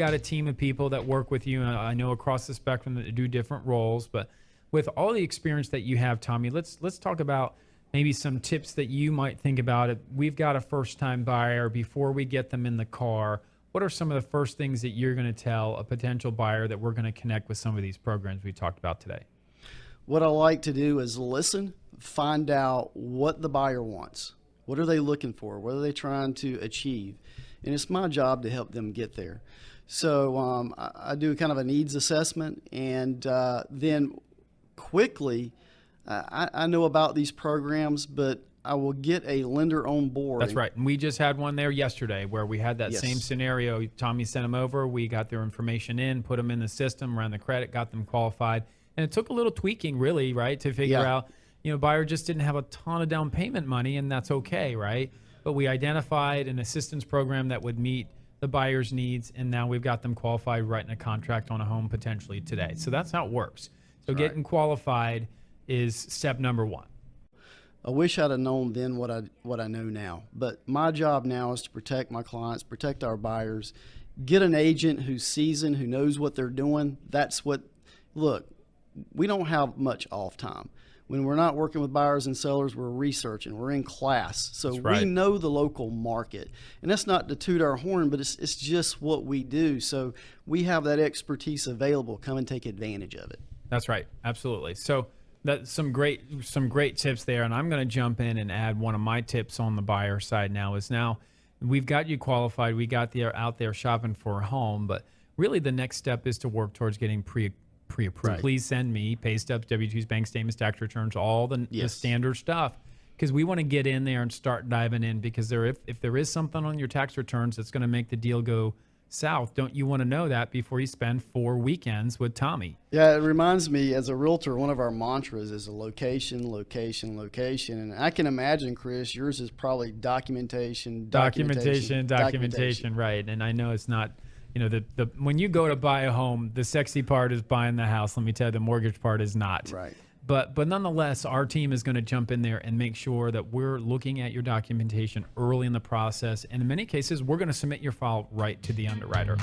got a team of people that work with you, and I know across the spectrum that do different roles. But with all the experience that you have, Tommy, let's talk about maybe some tips that you might think about. It. We've got a first-time buyer. Before we get them in the car, what are some of the first things that you're going to tell a potential buyer that we're going to connect with some of these programs we talked about today? What I like to do is listen, find out what the buyer wants. What are they looking for? What are they trying to achieve? And it's my job to help them get there. So I do kind of a needs assessment, and then quickly, I know about these programs, but I will get a lender on board. That's right. And we just had one there yesterday where we had that same scenario. Tommy sent them over. We got their information in, put them in the system, ran the credit, got them qualified. And it took a little tweaking, really, right, to figure out, buyer just didn't have a ton of down payment money, and that's okay, right? But we identified an assistance program that would meet the buyer's needs, and now we've got them qualified, writing a contract on a home potentially today. So that's how it works. So getting qualified is step number one. I wish I'd have known then what I know now. But my job now is to protect my clients, protect our buyers, get an agent who's seasoned, who knows what they're doing. Look, we don't have much off time. When we're not working with buyers and sellers, we're researching, we're in class. So we know the local market. And that's not to toot our horn, but it's just what we do. So we have that expertise available. Come and take advantage of it. That's right. Absolutely. So that's some great tips there. And I'm going to jump in and add one of my tips on the buyer side now is now we've got you qualified. We got you out there shopping for a home, but really the next step is to work towards getting pre-approved. Right. Please send me pay stubs, W-2s, bank statements, tax returns, all the standard stuff, because we want to get in there and start diving in, because if there is something on your tax returns that's going to make the deal go south, don't you want to know that before you spend 4 weekends with Tommy? Yeah, it reminds me, as a realtor, one of our mantras is a location, location, location. And I can imagine, Chris, yours is probably documentation, right. And I know it's not, when you go to buy a home, the sexy part is buying the house. Let me tell you, the mortgage part is not. Right. But nonetheless, our team is going to jump in there and make sure that we're looking at your documentation early in the process. And in many cases, we're going to submit your file right to the underwriter.